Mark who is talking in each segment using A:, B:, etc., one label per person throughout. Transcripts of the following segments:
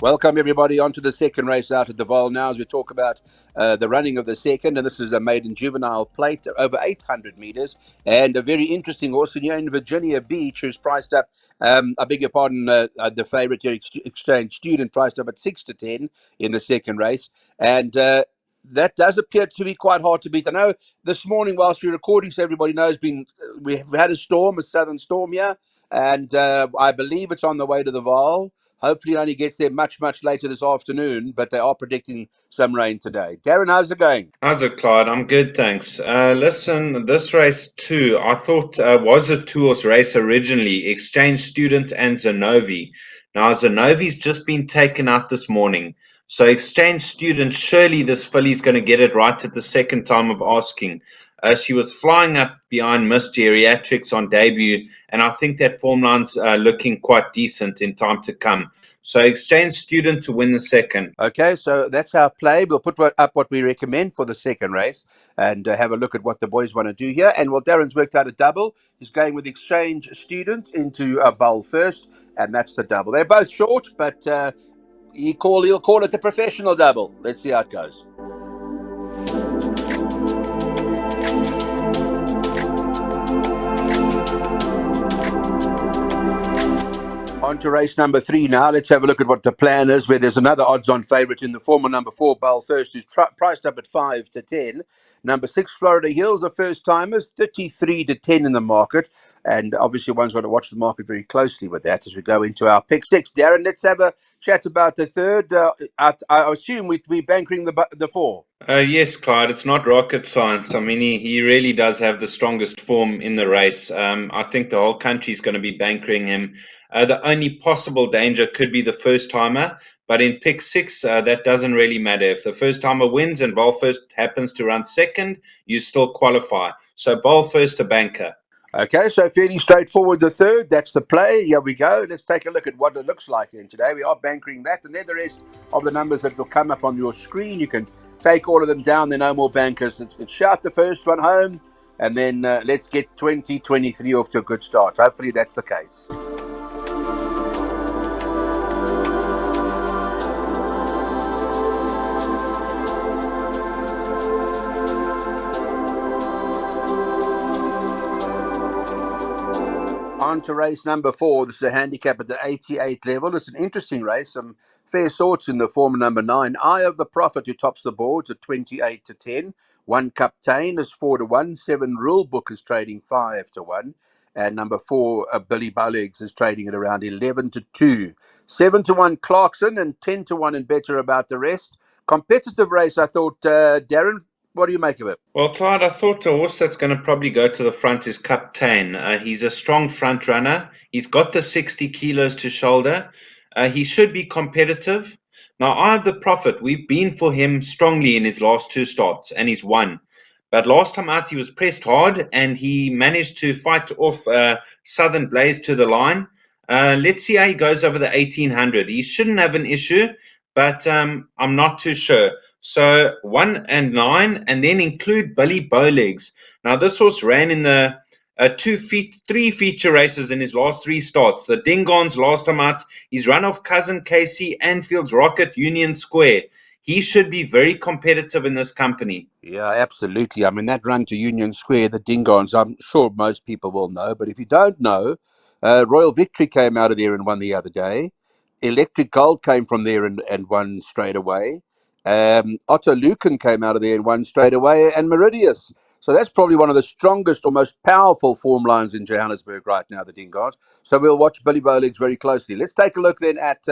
A: Welcome everybody onto the second race out at the VAAL now as we talk about the running of the second, and this is a maiden juvenile plate over 800 meters, and a very interesting horse here in Virginia Beach who's priced up. I beg your pardon, the favourite here, Exchange Student, priced up at 6 to 10 in the second race, and that does appear to be quite hard to beat. I know this morning, whilst we're recording, so everybody knows, we've had a storm, a southern storm here, and I believe it's on the way to the VAAL. Hopefully, it only gets there much later this afternoon, but they are predicting some rain today. Darren, how's it going?
B: How's it, Clyde? I'm good, thanks. Listen, this race too, I thought was a two-horse race originally, Exchange Student and Zanovi. Now, Zanovi's just been taken out this morning. So Exchange Student, surely this filly's going to get it right at the second time of asking. She was flying up behind Miss Geriatrics on debut, and I think that form line's looking quite decent in time to come. So Exchange Student to win the second.
A: Okay, so that's our play. We'll put up what we recommend for the second race and have a look at what the boys want to do here. And well, Darren's worked out a double. He's going with Exchange Student into a bowl first, and that's the double. They're both short, but he'll call it the professional double. Let's see how it goes. On to race number 3 now. Let's have a look at what the plan is, where there's another odds-on favourite in the former number 4, Bell First, who's priced up at 5 to 10. Number 6, Florida Hills, are first-timers, 33 to 10 in the market. And obviously, one's got to watch the market very closely with that as we go into our pick 6. Darren, let's have a chat about the third. I assume we'd be bankering the 4.
B: Yes, Clyde, it's not rocket science. I mean, he really does have the strongest form in the race. I think the whole country's going to be bankering him. The only possible danger could be the first timer, but in pick 6, that doesn't really matter. If the first timer wins and bowl first happens to run second, you still qualify. So bowl first a banker.
A: Okay, so fairly straightforward. The third, that's the play. Here we go. Let's take a look at what it looks like in today. We are bankering that, and then the rest of the numbers that will come up on your screen. You can take all of them down. There are no more bankers. Let's shout the first one home, and then let's get 2023 off to a good start. Hopefully, that's the case. On to race number 4. This is a handicap at the 88 level. It's an interesting race. Some fair sorts in the form number 9. Eye of the Prophet, who tops the boards at 28 to 10. One Captain is 4 to 1. 7 Rule Book is trading 5 to 1. And number 4, Billy Bowlegs, is trading at around 11 to 2. 7 to 1 Clarkson and 10 to 1 and better about the rest. Competitive race, I thought. Darren, what do you make of it?
B: Well, Clyde, I thought a horse that's going to probably go to the front is Captain. He's a strong front runner. He's got the 60 kilos to shoulder. He should be competitive. Now, I have the Prophet. We've been for him strongly in his last 2 starts, and he's won. But last time out, he was pressed hard, and he managed to fight off Southern Blaze to the line. Let's see how he goes over the 1800. He shouldn't have an issue, but I'm not too sure. So 1 and 9, and then include Billy Bowlegs. Now this horse ran in the 3 feature races in his last 3 starts. The Dingons last time out. He's run off Cousin Casey, Anfield's Rocket, Union Square. He should be very competitive in this company.
A: Yeah, absolutely. I mean, that run to Union Square, the Dingons, I'm sure most people will know. But if you don't know, Royal Victory came out of there and won the other day. Electric Gold came from there and won straight away. Otto Lucan came out of there and won straight away. And Meridius. So that's probably one of the strongest or most powerful form lines in Johannesburg right now, the Dingons. So we'll watch Billy Bowlegs very closely. Let's take a look then at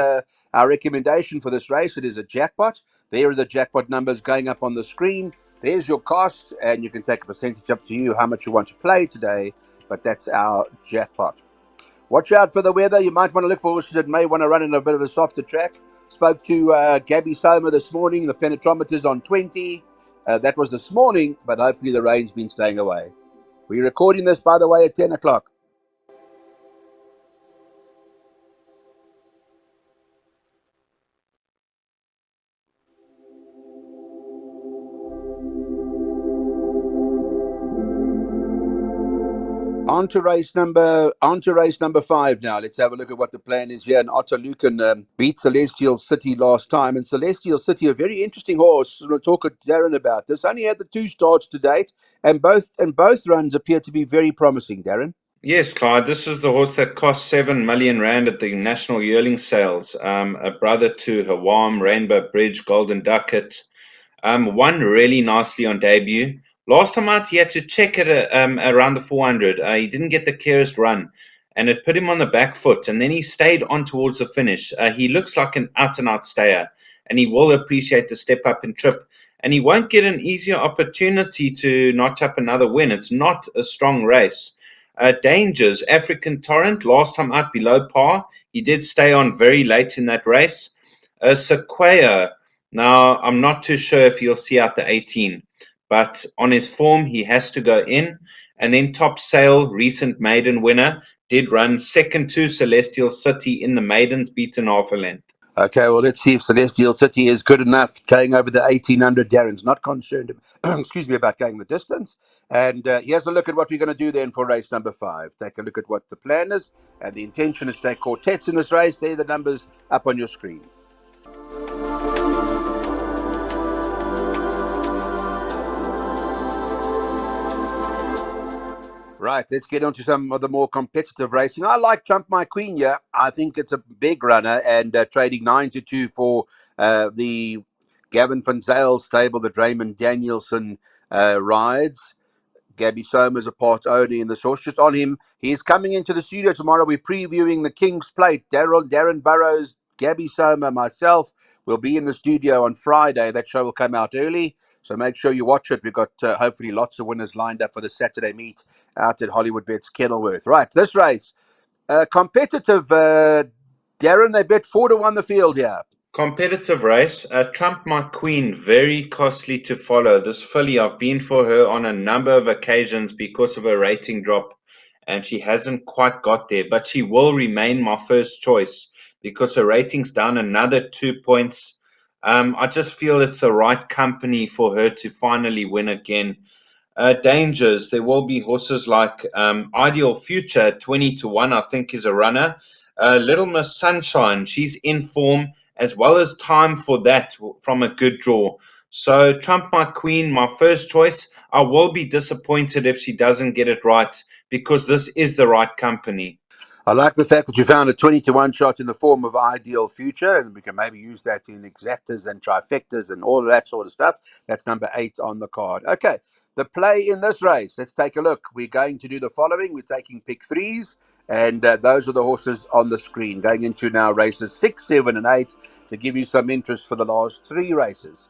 A: our recommendation for this race. It is a jackpot. There are the jackpot numbers going up on the screen. There's your cost, and you can take a percentage up to you how much you want to play today, but that's our jackpot. Watch out for the weather. You might want to look for horses that may want to run in a bit of a softer track. Spoke to Gabby Soma this morning. The penetrometer's on 20. That was this morning, but hopefully the rain's been staying away. We're recording this, by the way, at 10 o'clock. On to race number 5 now. Let's have a look at what the plan is here. And Otto Lucan beat Celestial City last time, and Celestial City, a very interesting horse. We'll talk to Darren about this. Only had the 2 starts to date, and both runs appear to be very promising. Darren.
B: Yes, Clyde, this is the horse that cost 7 million rand at the national yearling sales. A brother to Hawam, Rainbow Bridge, Golden Ducat. Won really nicely on debut. Last time out, he had to check it around the 400. He didn't get the clearest run, and it put him on the back foot. And then he stayed on towards the finish. He looks like an out-and-out stayer, and he will appreciate the step up and trip. And he won't get an easier opportunity to notch up another win. It's not a strong race. Dangers, African Torrent, last time out below par. He did stay on very late in that race. Sequoia, now, I'm not too sure if he'll see out the 18, but on his form, he has to go in. And then Top Sail, recent maiden winner, did run second to Celestial City in the maidens, beaten half a length.
A: Okay, well, let's see if Celestial City is good enough going over the 1800. Darren's not concerned, excuse me, about going the distance. And here's a look at what we're going to do then for race number 5. Take a look at what the plan is. And the intention is to take quartets in this race. There are the numbers up on your screen. Right, let's get on to some of the more competitive racing. I like Trump My Queen here. I think it's a big runner, and trading 9-2 for the Gavin van Zyl stable that Raymond Danielson rides. Gabby Soma's a part owner in this horse. Just on him, he's coming into the studio tomorrow. We're previewing the King's Plate. Darren Burrows, Gabby Soma, myself will be in the studio on Friday. That show will come out early, so make sure you watch it. We've got hopefully lots of winners lined up for the Saturday meet out at Hollywood Bets Kenilworth. Right, this race, competitive. Darren, they bet 4-1 the field here.
B: Competitive race. Trump My Queen, very costly to follow. This filly, I've been for her on a number of occasions because of her rating drop, and she hasn't quite got there. But she will remain my first choice because her rating's down another 2 points. I just feel it's the right company for her to finally win again. Dangers. There will be horses like Ideal Future, 20-1, I think, is a runner. Little Miss Sunshine, she's in form as well as time for that from a good draw. So, Trump My Queen, my first choice. I will be disappointed if she doesn't get it right because this is the right company.
A: I like the fact that you found a 20-1 shot in the form of Ideal Future, and we can maybe use that in exactas and trifectas and all of that sort of stuff. That's number 8 on the card. Okay, the play in this race. Let's take a look. We're going to do the following. We're taking pick threes, and those are the horses on the screen. Going into now races 6, 7, and 8 to give you some interest for the last 3 races.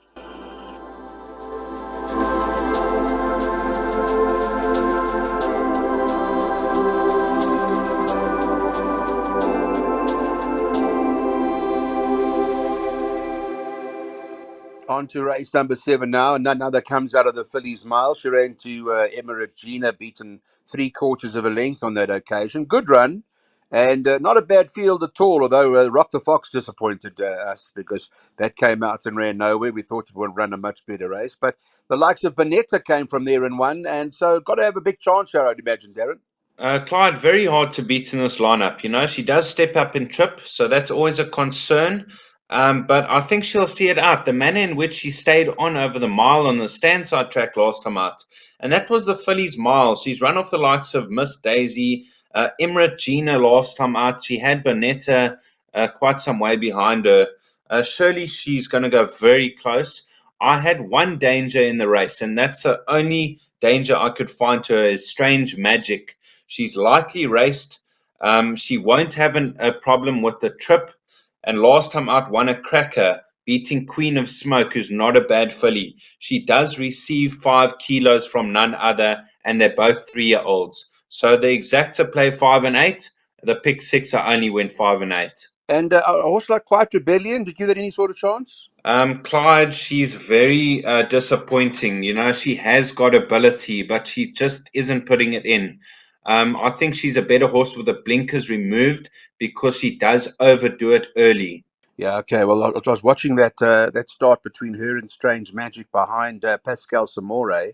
A: On to race number 7 now. And none other comes out of the Fillies Mile. She ran to Emirate Gina, beaten 3/4 of a length on that occasion. Good run. And not a bad field at all, although Rock the Fox disappointed us because that came out and ran nowhere. We thought it would run a much better race. But the likes of Bonetta came from there and won. And so got to have a big chance here, I'd imagine, Darren.
B: Clyde, very hard to beat in this lineup. You know, she does step up and trip, so that's always a concern. But I think she'll see it out. The manner in which she stayed on over the mile on the standside track last time out, and that was the Fillies Mile. She's run off the likes of Miss Daisy, Imrit Gina last time out. She had Bonetta quite some way behind her. Surely she's going to go very close. I had one danger in the race, and that's the only danger I could find to her is Strange Magic. She's lightly raced. She won't have a problem with the trip. And last time out, won a cracker, beating Queen of Smoke, who's not a bad filly. She does receive 5 kilos from none other, and they're both 3-year-olds. So the exacta play 5 and 8. The pick 6 I only went 5 and 8.
A: And a horse like Quiet Rebellion, did you give that any sort of chance?
B: Clyde, she's very disappointing. You know, she has got ability, but she just isn't putting it in. I think she's a better horse with the blinkers removed because she does overdo it early.
A: Yeah, okay. Well, I was watching that start between her and Strange Magic behind Pascal Samore.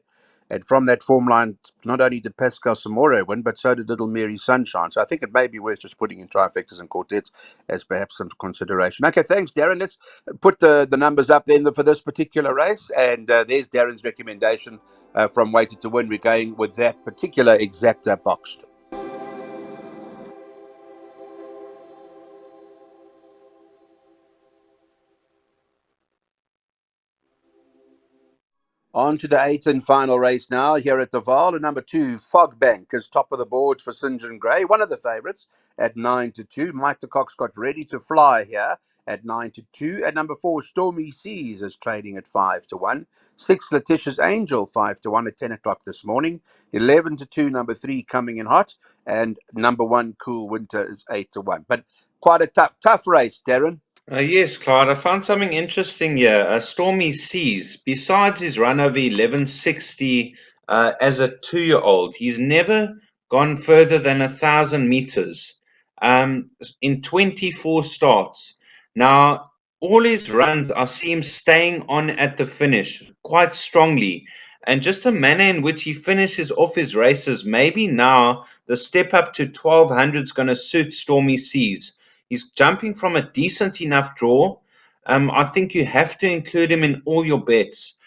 A: And from that form line, not only did Pascal Samore win, but so did Little Mary Sunshine. So I think it may be worth just putting in trifectas and quartets as perhaps some consideration. Okay, thanks, Darren. Let's put the numbers up then for this particular race. And there's Darren's recommendation from Weighted to Win. We're going with that particular exacta boxed. On to the eighth and final race now here at the VAAL. And number 2, Fogbank, is top of the board for St. John Gray, one of the favourites at 9-2. Mike the Cox got ready to fly here at 9-2. At number 4, Stormy Seas is trading at 5-1. 6, Letitia's Angel, 5-1 at 10 o'clock this morning. 11-2, number 3, Coming in Hot. And number 1, Cool Winter, is 8-1. But quite a tough race, Darren.
B: Yes, Clyde, I found something interesting here. Stormy Seas, besides his run over 1160 as a 2-year-old, he's never gone further than 1,000 meters in 24 starts. Now, all his runs, I see him staying on at the finish quite strongly. And just the manner in which he finishes off his races, maybe now the step up to 1200 is going to suit Stormy Seas. He's jumping from a decent enough draw. I think you have to include him in all your bets.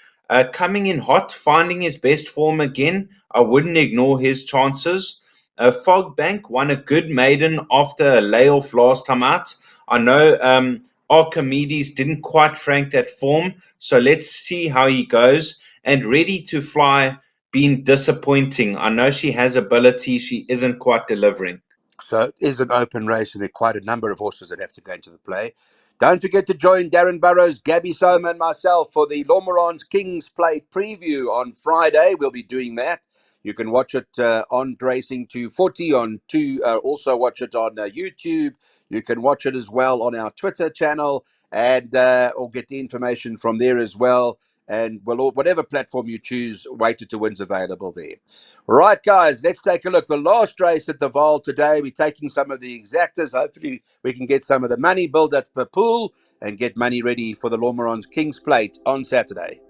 B: Coming in hot, finding his best form again. I wouldn't ignore his chances. Fogbank won a good maiden after a layoff last time out. I know Archimedes didn't quite frank that form, so let's see how he goes. And Ready to Fly, been disappointing. I know she has ability, she isn't quite delivering.
A: So it is an open race, and there are quite a number of horses that have to go into the play. Don't forget to join Darren Burrows, Gabby Soma, and myself for the Lormeron's Kings Plate preview on Friday. We'll be doing that. You can watch it on Racing 240 on also watch it on YouTube. You can watch it as well on our Twitter channel, and or get the information from there as well. And whatever platform you choose, Weighted to Win's available there. Right, guys, let's take a look. The last race at the VAAL today. We're taking some of the exactas. Hopefully, we can get some of the money built at per pool and get money ready for the Lormeron's Kings Plate on Saturday.